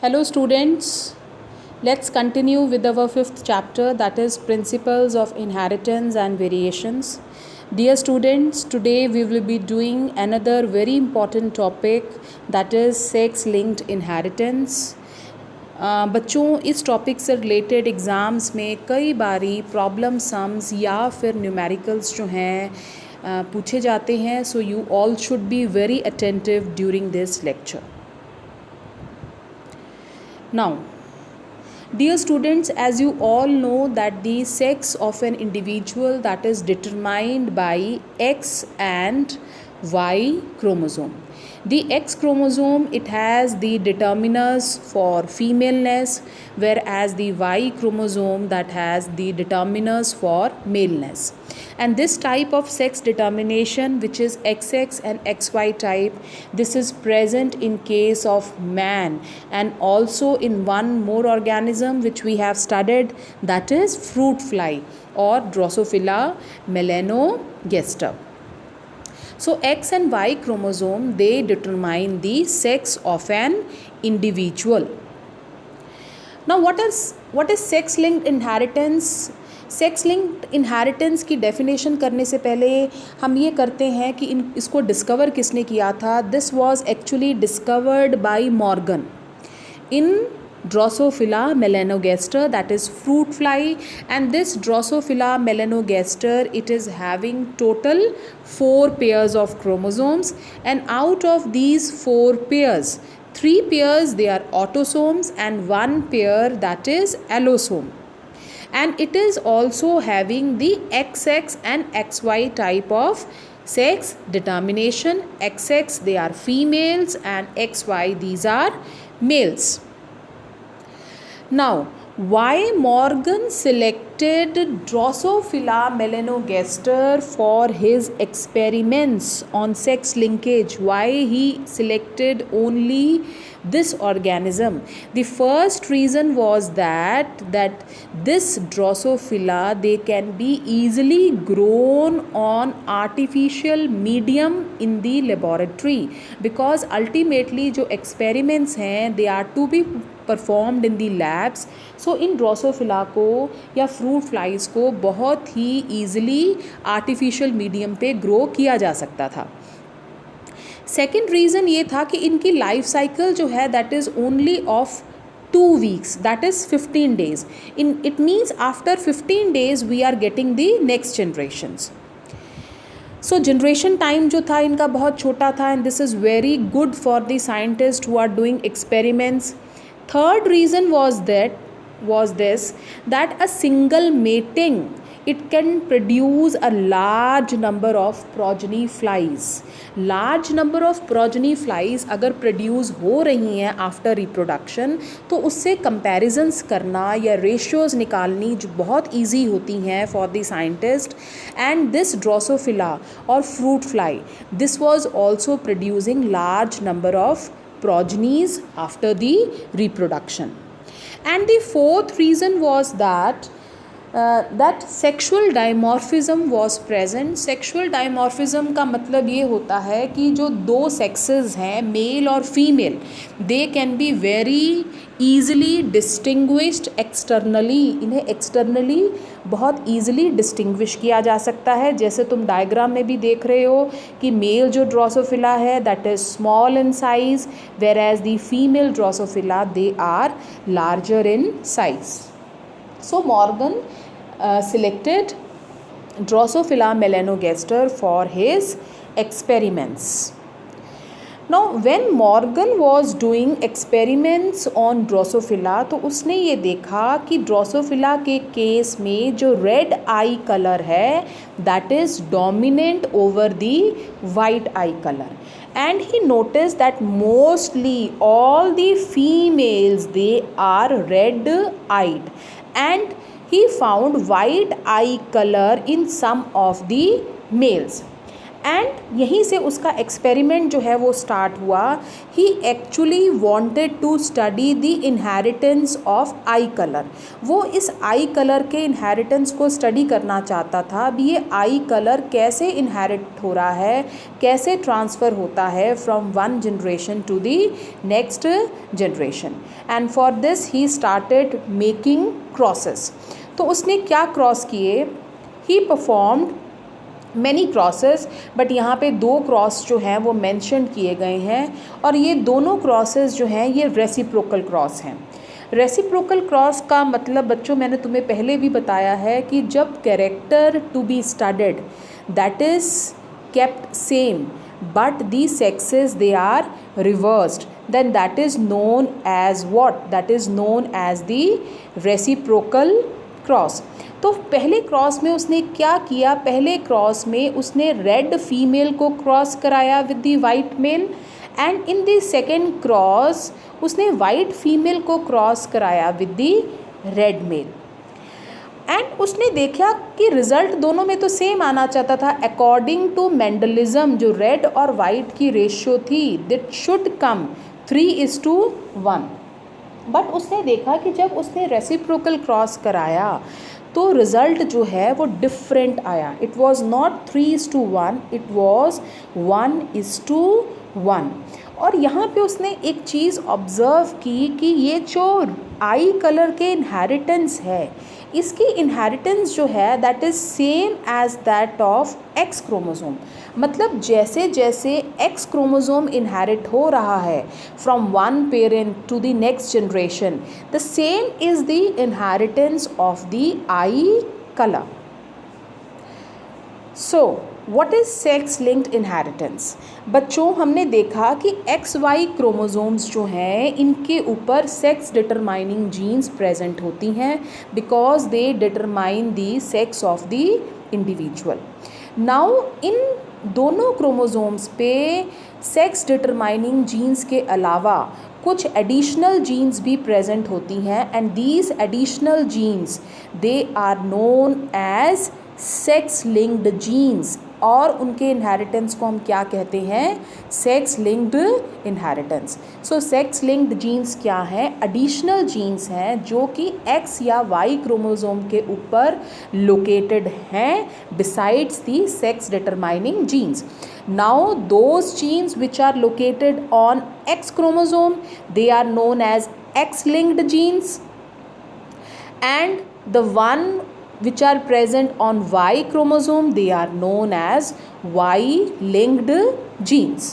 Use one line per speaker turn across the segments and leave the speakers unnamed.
Hello, students. Let's continue with our fifth chapter, that is Principles of Inheritance and Variations. Dear students, today we will be doing another very important topic, that is sex linked inheritance. बच्चों इस topic से related exams में कई बारी problem sums या फिर numericals जो हैं पूछे जाते हैं. So you all should be very attentive during this lecture. Now, dear students, as you all know that the sex of an individual that is determined by X and Y chromosome. The X chromosome, it has the determiners for femaleness, whereas the Y chromosome that has the determiners for maleness. And this type of sex determination, which is XX and XY type, this is present in case of man and also in one more organism which we have studied, that is fruit fly or Drosophila melanogaster. So X and Y chromosome, they determine the sex of an individual. Now what is sex linked inheritance? Sex linked inheritance की definition करने से पहले हम ये करते हैं कि इसको डिस्कवर किसने किया था. This was actually discovered by Morgan in Drosophila melanogaster, that is fruit fly, and this Drosophila melanogaster, it is having total 4 pairs of chromosomes, and out of these 4 pairs, 3 pairs they are autosomes and 1 pair that is allosome. And it is also having the XX and XY type of sex determination. XX they are females and XY these are males. Now, why Morgan selected Drosophila melanogaster for his experiments on sex linkage? Why he selected only this organism? The first reason was that this Drosophila, they can be easily grown on artificial medium in the laboratory, because ultimately जो experiments हैं they are to be performed in the labs. So in Drosophila को या fruit flies को बहुत ही easily artificial medium पे grow किया जा सकता था. सेकेंड रीज़न ये था कि इनकी लाइफ साइकिल जो है that is only of 2 weeks, that is 15 days. It means after 15 days we are getting the next generations. So generation time जो था इनका बहुत छोटा था, and this is very good for the scientist who are doing experiments. Third reason was this that a single mating, it can produce a large number of progeny flies. Large number of progeny flies अगर produce हो रही हैं after reproduction, तो उससे comparisons करना या ratios निकालनी जो बहुत easy होती हैं for the scientist. And this Drosophila or fruit fly, this was also producing large number of progenies after the reproduction. And the fourth reason was that sexual dimorphism was present. Sexual dimorphism का मतलब ये होता है कि जो 2 sexes हैं, mail और female, they can be very easily distinguished externally. इन्हें externally बहुत easily distinguish किया जा सकता है. जैसे तुम डायग्राम में भी देख रहे हो कि मेल जो ड्रोसोफिला है that is small in size, whereas the female Drosophila they are larger in size. So Morgan selected Drosophila melanogaster for his experiments. Now when Morgan was doing experiments on Drosophila, तो उसने ये देखा कि Drosophila के case में जो red eye color है that is dominant over the white eye color. And he noticed that mostly all the females they are red eyed, and he found white eye color in some of the males. And यहीं से उसका experiment जो है वो start हुआ. He actually wanted to study the inheritance of eye colour. वो इस eye colour के इनहेरिटेंस को स्टडी करना चाहता था. अब ये आई कलर कैसे इनहेरिट हो रहा है, कैसे ट्रांसफ़र होता है from one generation to the next generation. And for this he started making crosses. तो उसने क्या क्रॉस किए? He performed many crosses, but यहाँ पे 2 क्रॉस जो हैं वो मेंशन किए गए हैं, और ये दोनों क्रॉसेस जो हैं ये रेसिप्रोकल क्रॉस हैं. रेसिप्रोकल क्रॉस का मतलब बच्चों मैंने तुम्हें पहले भी बताया है कि जब character to be studied that is kept same but the sexes they are reversed, then that is known as what? That is known as the reciprocal cross. तो पहले क्रॉस में उसने क्या किया? पहले क्रॉस में उसने रेड फीमेल को क्रॉस कराया with the white male, and in the second cross उसने वाइट फीमेल को क्रॉस कराया with the red male. And उसने देखा कि रिज़ल्ट दोनों में तो सेम आना चाहता था. अकॉर्डिंग टू मेंडलिज्म जो रेड और वाइट की रेशियो थी दैट शुड कम 3:1. बट उसने देखा कि जब उसने रेसिप्रोकल क्रॉस कराया तो रिज़ल्ट जो है वो डिफरेंट आया. It was not 3:1, it was 1:1. और यहाँ पे उसने एक चीज़ ऑब्ज़र्व की कि ये जो आई कलर के इनहेरिटेंस है इसकी इनहेरिटेंस जो है that is same as that of X chromosome. मतलब जैसे जैसे एक्स क्रोमोसोम इनहेरिट हो रहा है from one parent to the next generation, the same is the inheritance of the eye colour. So what is sex linked inheritance? बच्चों हमने देखा कि एक्स वाई क्रोमोसोम्स जो हैं इनके ऊपर सेक्स डिटरमाइनिंग जीन्स प्रेजेंट होती हैं because they determine the sex of the individual. Now in दोनों क्रोमोसोम्स पे सेक्स डिटरमाइनिंग जीन्स के अलावा कुछ एडिशनल जीन्स भी प्रेजेंट होती हैं, and these additional genes they are known as sex linked genes, और उनके इनहेरिटेंस को हम क्या कहते हैं? Sex linked inheritance. So sex linked genes क्या हैं? एडिशनल जीन्स हैं जो कि एक्स या वाई क्रोमोसोम के ऊपर लोकेटेड हैं besides the sex determining genes. Now those genes which are located on X chromosome they are known as X-linked genes, and the one which are present on Y chromosome they are known as Y-linked genes.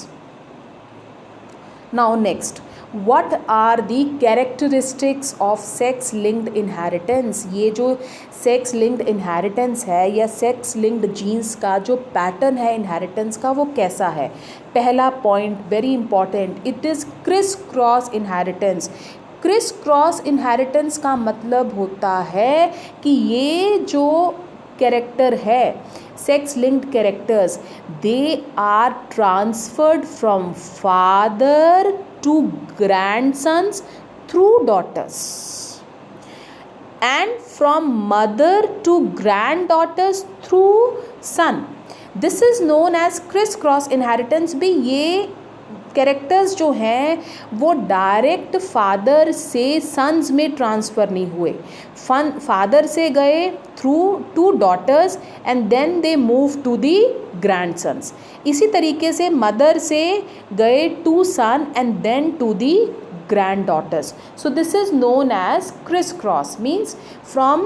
Now next, what are the characteristics of sex linked inheritance? ये जो sex linked inheritance है या sex linked jeans का जो pattern है inheritance का वो कैसा है? पहला point very important, it is criss cross inheritance. Criss cross inheritance का मतलब होता है कि ये जो कैरेक्टर है sex linked characters they are transferred from father to grandsons through daughters and from mother to granddaughters through son. This is known as criss cross inheritance. भी ये कैरेक्टर्स जो हैं वो डायरेक्ट फादर से सन्स में transfer नहीं हुए. Father से गए through to daughters and then they move to the grandsons. इसी तरीके से मदर से गए to son and then to the granddaughters. So this is known as crisscross, means from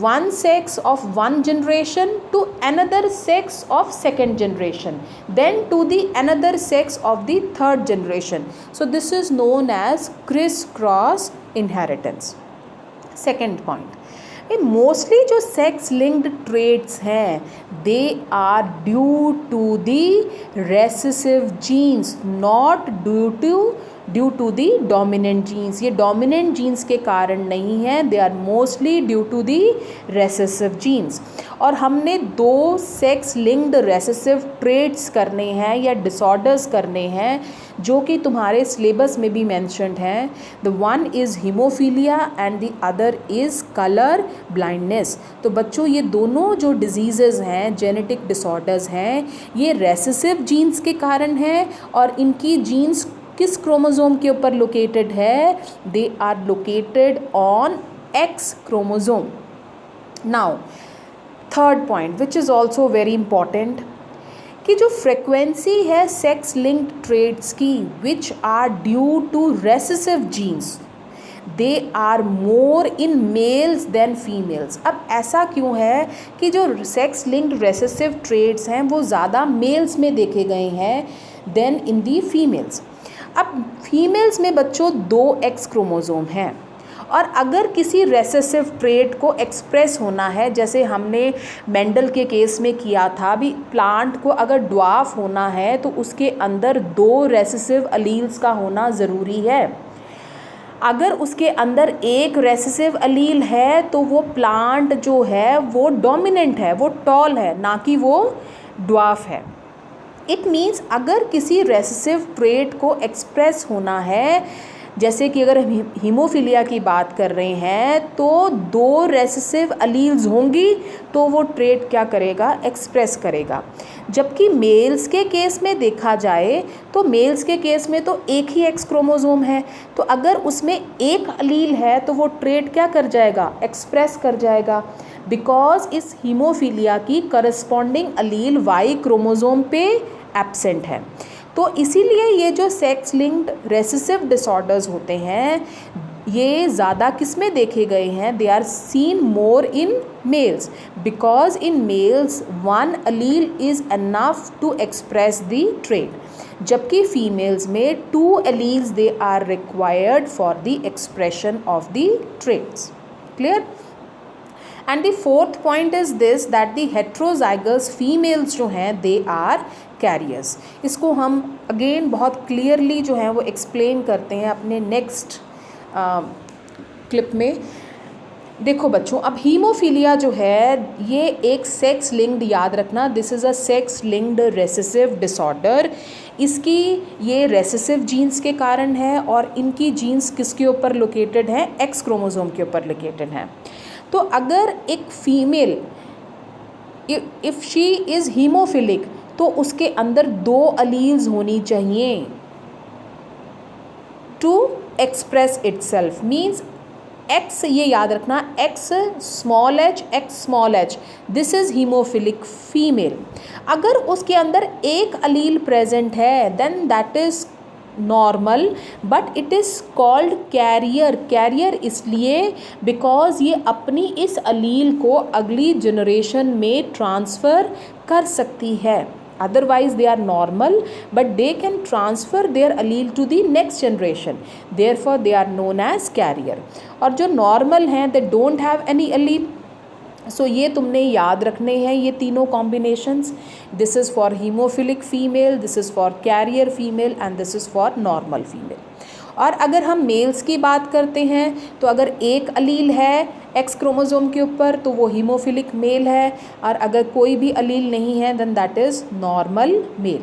one sex of one generation to another sex of second generation, then to the another sex of the third generation. So this is known as crisscross inheritance. Second point, mostly जो sex linked traits हैं they are due to the recessive genes, not due to the dominant genes. ये dominant genes के कारण नहीं है, they are mostly due to the recessive genes. और हमने 2 sex linked recessive traits करने हैं या डिसऑर्डर्स करने हैं जो कि तुम्हारे सिलेबस में भी मैंशनड हैं। The one is haemophilia and the other is colour blindness. तो बच्चों ये दोनों जो डिजीज़ हैं, जेनेटिक डिसऑर्डर्स हैं, ये रेसेसिव जीन्स के कारण हैं और इनकी जीन्स किस क्रोमोसोम के ऊपर लोकेटेड है? They are located on X chromosome. Now third point which is also very important कि जो फ्रिक्वेंसी है सेक्स लिंक्ड ट्रेड्स की which are due to recessive genes, they are more in males than females. अब ऐसा क्यों है कि जो सेक्स लिंक्ड रेसेसिव ट्रेड्स हैं वो ज़्यादा मेल्स में देखे गए हैं देन इन दी फीमेल्स। अब फीमेल्स में बच्चों 2 एक्स क्रोमोसोम हैं और अगर किसी रेसेसिव ट्रेट को एक्सप्रेस होना है, जैसे हमने मेंडल के केस में किया था, भी प्लांट को अगर ड्वार्फ होना है तो उसके अंदर 2 रेसेसिव अलील्स का होना ज़रूरी है। अगर उसके अंदर एक रेसेसिव अलील है तो वो प्लांट जो है वो डोमिनेंट है, वो टॉल है, ना कि वो ड्वार्फ है। इट मीन्स अगर किसी रेसेसिव ट्रेट को एक्सप्रेस होना है, जैसे कि अगर हीमोफीलिया की बात कर रहे हैं तो 2 रेसेसिव अलील्स होंगी तो वो ट्रेट क्या करेगा? एक्सप्रेस करेगा। जबकि मेल्स के केस में देखा जाए तो मेल्स के केस में तो एक ही एक्स क्रोमोसोम है, तो अगर उसमें एक अलील है तो वो ट्रेट क्या कर जाएगा? एक्सप्रेस कर जाएगा, बिकॉज इस हीमोफीलिया की करस्पॉन्डिंग अलील वाई क्रोमोसोम पे एब्सेंट है। तो इसीलिए ये जो सेक्स लिंक्ड रेसेसिव डिसऑर्डर्स होते हैं ये ज़्यादा किस में देखे गए हैं? They are seen more in males, because in males 1 allele is enough to express the trait, जबकि फीमेल्स में 2 alleles they are required for the expression of the traits. Clear? And the fourth point is this that the heterozygous females जो हैं they are carriers. इसको हम again बहुत clearly जो है वो एक्सप्लेन करते हैं अपने नेक्स्ट क्लिप में। देखो बच्चों, अब हीमोफीलिया जो है ये एक सेक्स लिंक्ड, याद रखना, this is a sex linked recessive disorder. इसकी ये रेसेसिव जीन्स के कारण है और इनकी जीन्स किसके ऊपर लोकेटेड हैं? एक्स क्रोमोसोम के ऊपर लोकेटेड हैं। तो अगर एक female if she is haemophilic तो उसके अंदर 2 अलील्स होनी चाहिए to express itself. Means X, ये याद रखना, X small H, this is haemophilic female. अगर उसके अंदर एक अलील प्रेजेंट है then that is normal, but it is called carrier. Carrier इसलिए बिकॉज ये अपनी इस अलील को अगली जनरेशन में ट्रांसफ़र कर सकती है। Otherwise they are normal, but they can transfer their allele to the next generation. Therefore they are known as carrier. और जो normal हैं they don't have any allele. So ये तुमने याद रखने हैं ये तीनों combinations. This is for hemophilic female, this is for carrier female and this is for normal female. और अगर हम मेल्स की बात करते हैं तो अगर एक अलील है एक्स क्रोमोसोम के ऊपर तो वो हीमोफिलिक मेल है, और अगर कोई भी अलील नहीं है then that is normal male.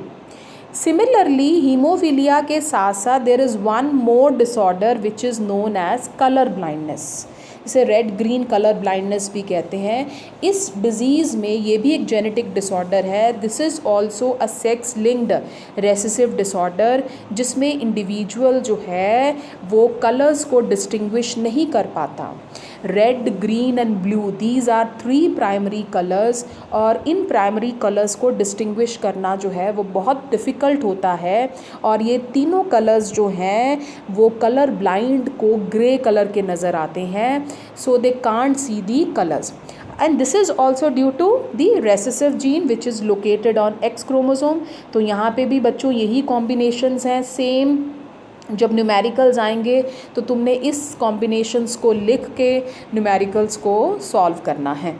Similarly haemophilia के साथ साथ there is one more disorder which is known as colour blindness. इसे रेड ग्रीन कलर ब्लाइंडनेस भी कहते हैं। इस डिज़ीज़ में ये भी एक जेनेटिक डिसऑर्डर है। This is also a sex linked recessive disorder जिसमें इंडिविजुअल जो है वो कलर्स को डिस्टिंग्विश नहीं कर पाता। Red, green and blue, these are 3 primary colours, और इन प्राइमरी कलर्स को डिस्टिंग्विश करना जो है वो बहुत डिफ़िकल्ट होता है। और ये तीनों कलर्स जो हैं वो कलर ब्लाइंड को ग्रे कलर के नज़र आते हैं, so they can't see the colours. and this is also due to the recessive gene which is located on X chromosome। तो यहाँ पे भी बच्चों यही कॉम्बिनेशंस हैं सेम। जब न्यूमेरिकल्स आएंगे तो तुमने इस कॉम्बिनेशंस को लिख के न्यूमेरिकल्स को सॉल्व करना है।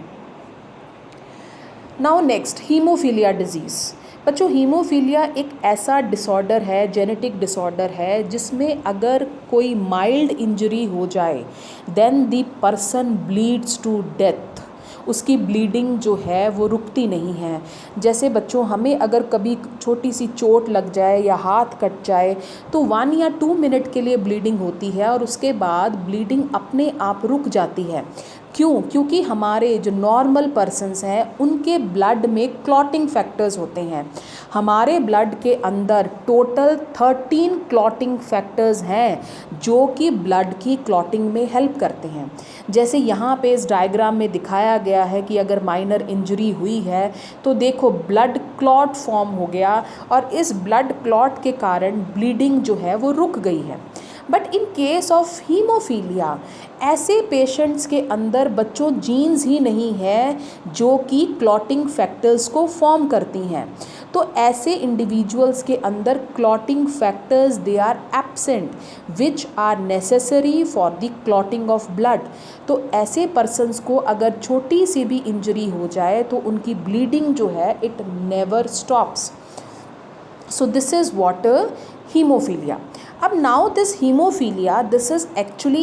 Now next, haemophilia disease. बच्चों हीमोफीलिया एक ऐसा डिसऑर्डर है, जेनेटिक डिसऑर्डर है, जिसमें अगर कोई माइल्ड इंजरी हो जाए then the person bleeds to death. उसकी ब्लीडिंग जो है वो रुकती नहीं है। जैसे बच्चों हमें अगर कभी छोटी सी चोट लग जाए या हाथ कट जाए तो 1 या 2 मिनट के लिए ब्लीडिंग होती है और उसके बाद ब्लीडिंग अपने आप रुक जाती है। क्यों? क्योंकि हमारे जो नॉर्मल पर्सन्स हैं उनके ब्लड में क्लॉटिंग फैक्टर्स होते हैं। हमारे ब्लड के अंदर टोटल 13 क्लॉटिंग फैक्टर्स हैं जो कि ब्लड की क्लॉटिंग में हेल्प करते हैं। जैसे यहाँ पे इस डायग्राम में दिखाया गया है कि अगर माइनर इंजरी हुई है तो देखो ब्लड क्लॉट फॉर्म हो गया और इस ब्लड क्लॉट के कारण ब्लीडिंग जो है वो रुक गई है। But in case of haemophilia ऐसे पेशेंट्स के अंदर बच्चों जीन्स ही नहीं है जो कि क्लॉटिंग फैक्टर्स को फॉर्म करती हैं। तो ऐसे इंडिविजुअल्स के अंदर clotting factors they are absent which are necessary for the clotting of blood. तो ऐसे पर्सन्स को अगर छोटी सी भी इंजरी हो जाए तो उनकी ब्लीडिंग जो है it never stops. So this is what hemophilia. अब now this hemophilia this is actually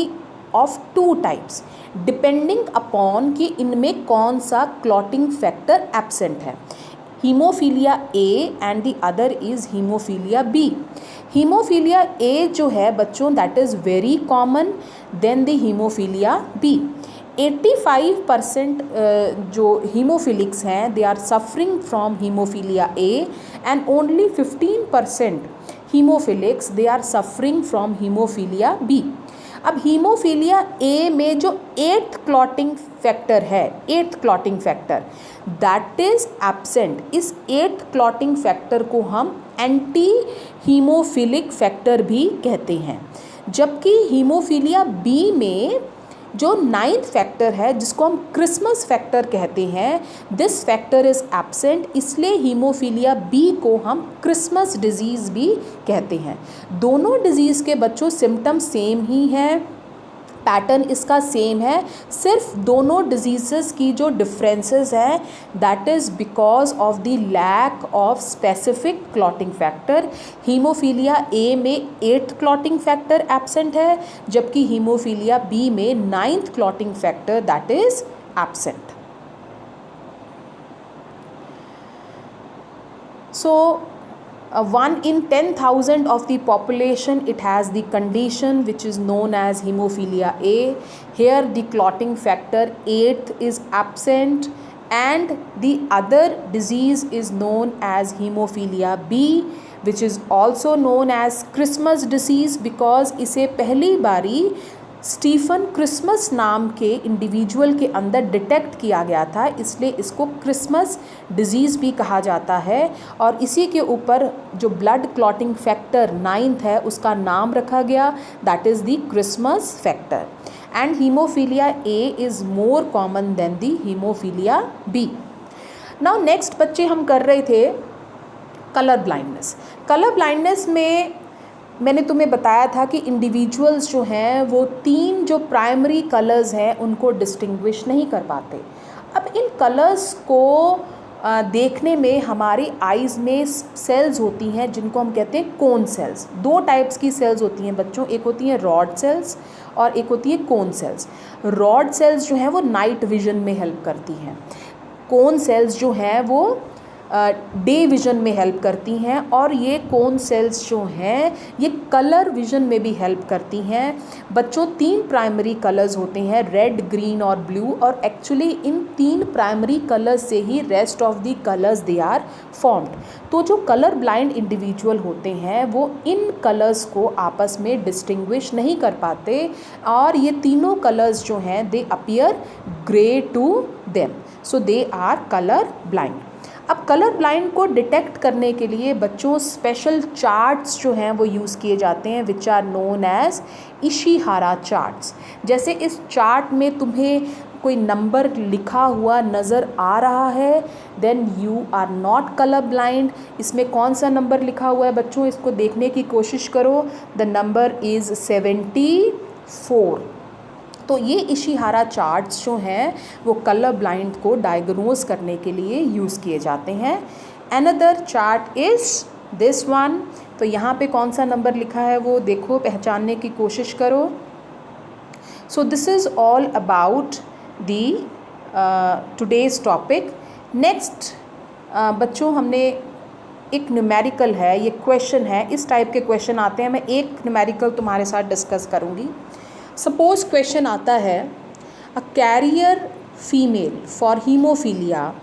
of two types depending upon कि इनमें कौन सा clotting factor absent है। Hemophilia A and the other is hemophilia B. Hemophilia A जो है बच्चों that is very common than the hemophilia B. 85% जो haemophilics हैं they are suffering from haemophilia A and only 15% haemophilics they are suffering from haemophilia B. अब haemophilia A में जो 8th clotting factor है 8th clotting factor that is absent. इस 8th clotting factor को हम anti haemophilic factor भी कहते हैं। जबकि हीमोफीलिया बी में जो 9th फैक्टर है जिसको हम क्रिसमस फैक्टर कहते हैं दिस फैक्टर इज़ एब्सेंट, इसलिए हीमोफीलिया बी को हम क्रिसमस डिजीज़ भी कहते हैं। दोनों डिजीज़ के बच्चों सिम्टम सेम ही हैं, पैटर्न इसका सेम है, सिर्फ दोनों डिजीज़ की जो डिफरेंसेस हैं that is because of the lack of specific clotting factor. Haemophilia A में 8th क्लॉटिंग फैक्टर एब्सेंट है जबकि हीमोफीलिया बी में 9th clotting factor that is absent. So 1 in 10,000 of the population it has the condition which is known as hemophilia A. Here the clotting factor 8th is absent and the other disease is known as hemophilia B which is also known as Christmas disease because इसे पहली बारी Stephen Christmas नाम के individual के अंदर detect किया गया था, इसलिए इसको क्रिसमस डिजीज़ भी कहा जाता है। और इसी के ऊपर जो ब्लड क्लॉटिंग फैक्टर 9th है उसका नाम रखा गया that is the Christmas factor. And haemophilia A is more common than the haemophilia B. Now next बच्चे हम कर रहे थे कलर ब्लाइंडनेस। कलर ब्लाइंडनेस में मैंने तुम्हें बताया था कि इंडिविजुअल्स जो हैं वो 3 जो प्राइमरी कलर्स हैं उनको डिस्टिंग्विश नहीं कर पाते। अब इन कलर्स को देखने में हमारी आइज़ में सेल्स होती हैं जिनको हम कहते हैं कोन सेल्स। 2 टाइप्स की सेल्स होती हैं बच्चों, एक होती हैं रॉड सेल्स और एक होती है कोन सेल्स। रॉड सेल्स जो हैं वो नाइट विजन में हेल्प करती हैं, कोन सेल्स जो हैं वो डे विज़न में हेल्प करती हैं और ये कोन सेल्स जो हैं ये कलर विज़न में भी हेल्प करती हैं। बच्चों 3 प्राइमरी कलर्स होते हैं रेड, ग्रीन और ब्लू और एक्चुअली इन 3 प्राइमरी कलर्स से ही rest of the colours they are formed. तो जो कलर ब्लाइंड इंडिविजुअल होते हैं वो इन कलर्स को आपस में डिस्टिंग्विश नहीं कर पाते और ये तीनों कलर्स जो हैं they appear grey to them, so they are colour blind. अब कलर ब्लाइंड को डिटेक्ट करने के लिए बच्चों स्पेशल चार्ट्स जो हैं वो यूज़ किए जाते हैं which are known as Ishihara charts. जैसे इस चार्ट में तुम्हें कोई नंबर लिखा हुआ नज़र आ रहा है then you are not colour blind. इसमें कौन सा नंबर लिखा हुआ है बच्चों इसको देखने की कोशिश करो, द नंबर इज़ 74। तो ये इशिहारा चार्ट्स जो हैं वो कलर ब्लाइंड को डायग्नोज करने के लिए यूज़ किए जाते हैं। Another chart is this one. तो यहाँ पे कौन सा नंबर लिखा है वो देखो, पहचानने की कोशिश करो। सो this is all about the today's topic. Next बच्चों हमने एक न्यूमेरिकल है, ये क्वेश्चन है, इस टाइप के क्वेश्चन आते हैं। मैं एक न्यूमेरिकल तुम्हारे साथ डिस्कस करूँगी। सपोज क्वेश्चन आता है, a carrier female for haemophilia,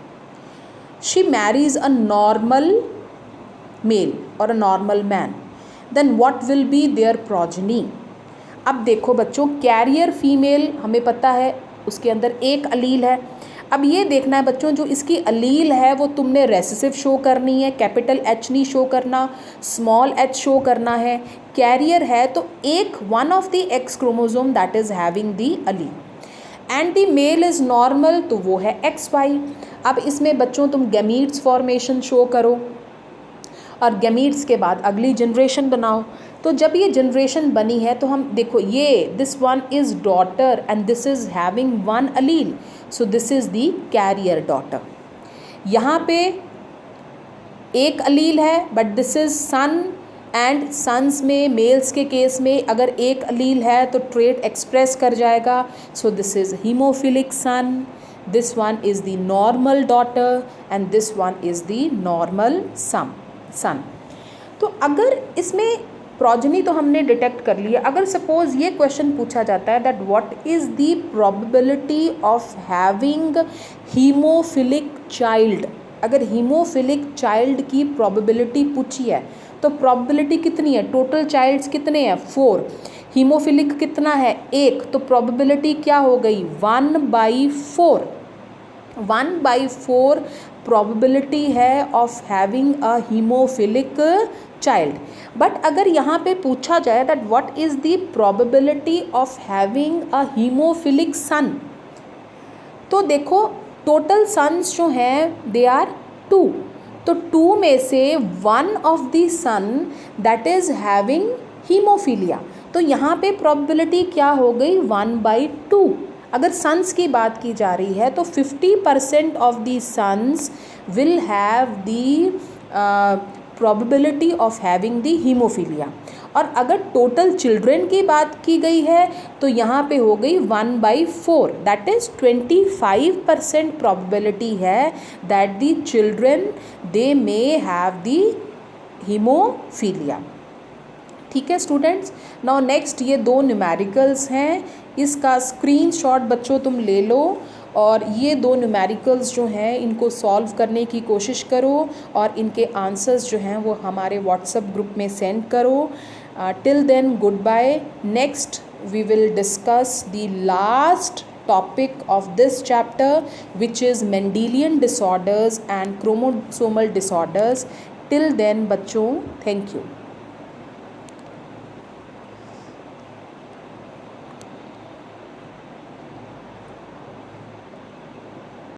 she marries a normal male और a normal man, then what will be their progeny. अब देखो बच्चों, कैरियर फीमेल हमें पता है उसके अंदर एक अलील है। अब ये देखना है बच्चों, जो इसकी अलील है वो तुमने रेसेसिव शो करनी है, कैपिटल एच नहीं शो करना, स्मॉल एच शो करना है। कैरियर है तो एक one of the X chromosome that is having the allele, and the male is normal तो वो है XY। अब इसमें बच्चों तुम गैमीट्स फॉर्मेशन शो करो और गैमीट्स के बाद अगली जनरेशन बनाओ। तो जब ये जनरेशन बनी है तो हम देखो, ये this one is daughter and this is having one allele, so this is the carrier daughter. यहाँ पे एक अलील है but this is son, and sons में मेल्स के केस में अगर एक अलील है तो ट्रेट एक्सप्रेस कर जाएगा, so this is haemophilic son, this one is the normal daughter and this one is the normal son. तो अगर इसमें प्रोजेनी तो हमने डिटेक्ट कर लिया। अगर सपोज ये क्वेश्चन पूछा जाता है that what is the probability of having haemophilic child, अगर हीमोफिलिक चाइल्ड की प्रोबेबिलिटी पूछी है तो प्रोबेबिलिटी कितनी है, टोटल चाइल्ड्स कितने हैं 4, हीमोफिलिक कितना है 1, तो प्रोबेबिलिटी क्या हो गई 1/4। 1/4 प्रोबेबिलिटी है of having a haemophilic child. But अगर यहाँ पे पूछा जाए that what is the probability of having a haemophilic son, तो देखो टोटल सन्स जो हैं दे आर 2, तो 2 में से one of the son that is having haemophilia, तो यहाँ पे प्रोबेबिलिटी क्या हो गई 1/2। अगर सन्स की बात की जा रही है तो 50% of the sons will have the probability of having the haemophilia, और अगर टोटल चिल्ड्रेन की बात की गई है तो यहाँ पे हो गई 1/4, दैट इज़ 25% प्रोबेबिलिटी है that the children they may have the haemophilia. ठीक है स्टूडेंट्स। नाउ नेक्स्ट ये 2 न्यूमेरिकल्स हैं, इसका स्क्रीनशॉट बच्चों तुम ले लो और ये 2 न्यूमेरिकल्स जो हैं इनको सॉल्व करने की कोशिश करो और इनके आंसर्स जो हैं वो हमारे व्हाट्सएप ग्रुप में सेंड करो। Till then goodbye. Next we will discuss the last topic of this chapter, which is Mendelian disorders and chromosomal disorders. Till then बच्चों, thank you.